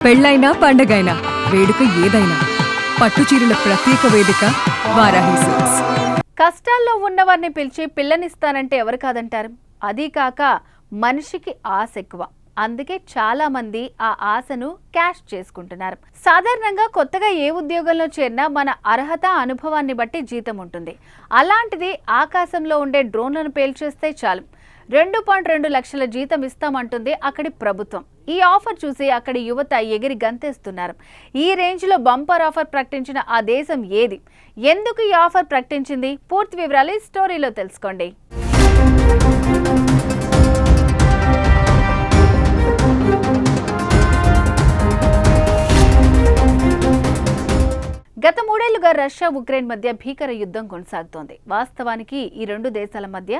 పెళ్ళైనా పండగైనా వేడుక ఏదైనా పట్టుచీరల ప్రత్యేక వేదిక వారాహి సిల్క్స్. కష్టాల్లో ఉన్నవారిని పిలిచి పిల్లనిస్తానంటే ఎవరు కాదంటారు? అదీ కాక మనిషికి ఆశ ఎక్కువ. అందుకే చాలా మంది ఆ ఆశను క్యాష్ చేసుకుంటున్నారు. సాధారణంగా కొత్తగా ఏ ఉద్యోగంలో చేరినా మన అర్హత అనుభవాన్ని బట్టి జీతం ఉంటుంది. అలాంటిది ఆకాశంలో ఉండే డ్రోన్లను పేల్చేస్తే చాలు 2.2 లక్షల జీతం ఇస్తామంటుంది అక్కడి ప్రభుత్వం. ఈ ఆఫర్ చూసి అక్కడి యువత ఎగిరి గంతేస్తున్నారు. ఈ రేంజ్లో బంపర్ ఆఫర్ ప్రకటించిన ఆ దేశం ఏది? ఎందుకు ఈ ఆఫర్ ప్రకటించింది? పూర్తి వివరాలు ఈ స్టోరీలో తెలుసుకోండి. గత 3 ఏళ్లుగా రష్యా ఉక్రెయిన్ మధ్య భీకర యుద్ధం కొనసాగుతోంది. వాస్తవానికి ఈ రెండు దేశాల మధ్య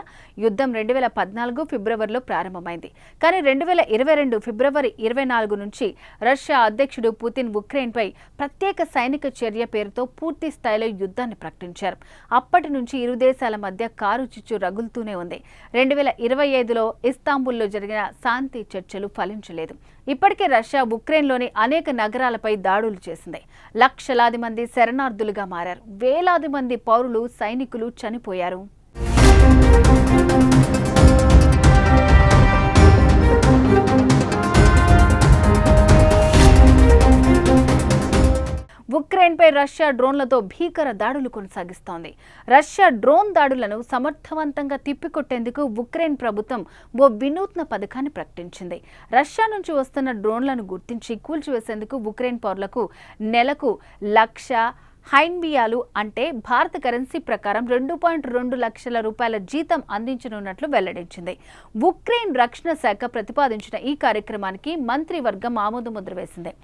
యుద్ధం 2014 ఫిబ్రవరిలో ప్రారంభమైంది. కానీ 2022 ఫిబ్రవరి 24 నుంచి రష్యా అధ్యక్షుడు పుతిన్ ఉక్రెయిన్పై ప్రత్యేక సైనిక చర్య పేరుతో పూర్తి స్థాయిలో యుద్ధాన్ని ప్రకటించారు. అప్పటి నుంచి ఇరు దేశాల మధ్య కారు చిచ్చు రగులుతూనే ఉంది. 2025లో ఇస్తాంబుల్లో జరిగిన శాంతి చర్చలు ఫలించలేదు. ఇప్పటికే రష్యా ఉక్రెయిన్లోని అనేక నగరాలపై దాడులు చేసింది. లక్షలాది మంది శరణార్థులుగా మారారు. వేలాది మంది పౌరులు, సైనికులు చనిపోయారు. ఉక్రెయిన్పై రష్యా డ్రోన్లతో భీకర దాడులు కొనసాగిస్తోంది. రష్యా డ్రోన్ దాడులను సమర్థవంతంగా తిప్పికొట్టేందుకు ఉక్రెయిన్ ప్రభుత్వం ఓ వినూత్న పథకాన్ని ప్రకటించింది. రష్యా నుంచి వస్తున్న డ్రోన్లను గుర్తించి కూల్చివేసేందుకు ఉక్రెయిన్ పౌరులకు నెలకు 1,00,000 హైన్బియాలు అంటే భారత కరెన్సీ ప్రకారం 2.2 లక్షల రూపాయల జీతం అందించనున్నట్లు వెల్లడించింది. ఉక్రెయిన్ రక్షణ శాఖ ప్రతిపాదించిన ఈ కార్యక్రమానికి మంత్రివర్గం ఆమోదముద్ర వేసింది.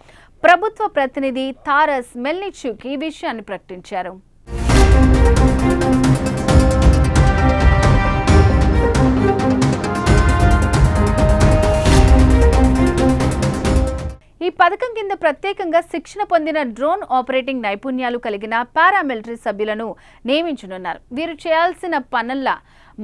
ప్రభుత్వ ప్రతినిధి తారస్ మెల్నిచ్యూక్ ఈ విషయాన్ని ప్రకటించారు. ఈ పథకం కింద ప్రత్యేకంగా శిక్షణ పొందిన డ్రోన్ ఆపరేటింగ్ నైపుణ్యాలు కలిగిన పారామిలిటరీ సభ్యులను నియమించనున్నారు. వీరు చేయాల్సిన పనుల్లా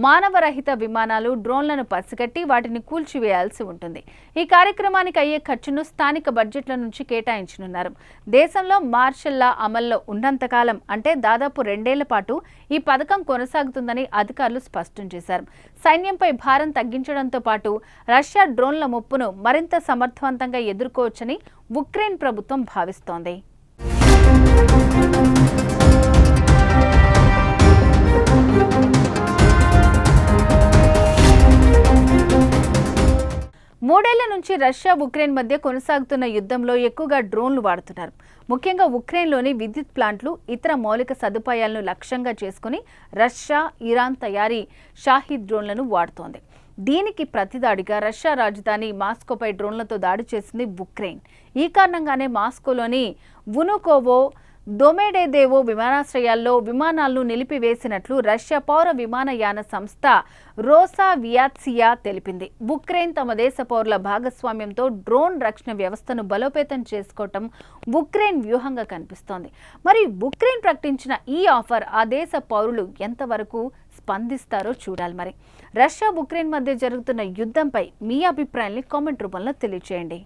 మానవరహిత విమానాలు, డ్రోన్లను పసిగట్టి వాటిని కూల్చివేయాల్సి ఉంటుంది. ఈ కార్యక్రమానికి అయ్యే ఖర్చును స్థానిక బడ్జెట్ల నుంచి కేటాయించనున్నారు. దేశంలో మార్షల్ లా అమల్లో ఉన్నంతకాలం అంటే దాదాపు 2 ఏళ్ల పాటు ఈ పథకం కొనసాగుతుందని అధికారులు స్పష్టం చేశారు. సైన్యంపై భారం తగ్గించడంతో పాటు రష్యా డ్రోన్ల ముప్పును మరింత సమర్థవంతంగా ఎదుర్కోవచ్చని ఉక్రెయిన్ ప్రభుత్వం భావిస్తోంది. మూడేళ్ల నుంచి రష్యా ఉక్రెయిన్ మధ్య కొనసాగుతున్న యుద్ధంలో ఎక్కువగా డ్రోన్లు వాడుతున్నారు. ముఖ్యంగా ఉక్రెయిన్లోని విద్యుత్ ప్లాంట్లు, ఇతర మౌలిక సదుపాయాలను లక్ష్యంగా చేసుకుని రష్యా, ఇరాన్ తయారీ షాహీద్ డ్రోన్లను వాడుతోంది. దీనికి ప్రతిదాడిగా రష్యా రాజధాని మాస్కోపై డ్రోన్లతో దాడి చేసింది ఉక్రెయిన్. ఈ కారణంగానే మాస్కోలోని వనుకోవో, దొమెడెదెవో విమానాశ్రయాల్లో విమానాలను నిలిపివేసినట్లు రష్యా పౌర విమానయాన సంస్థ రోసావియాత్సియా తెలిపింది. ఉక్రెయిన్ తమ దేశ పౌరుల భాగస్వామ్యంతో డ్రోన్ రక్షణ వ్యవస్థను బలోపేతం చేసుకోవటం ఉక్రెయిన్ వ్యూహంగా కనిపిస్తోంది. మరి ఉక్రెయిన్ ప్రకటించిన ఈ ఆఫర్ ఆ దేశ పౌరులు ఎంతవరకు స్పందిస్తారో చూడాలి. మరి రష్యా ఉక్రెయిన్ మధ్య జరుగుతున్న యుద్ధంపై మీ అభిప్రాయాన్ని కామెంట్ రూపంలో తెలియజేయండి.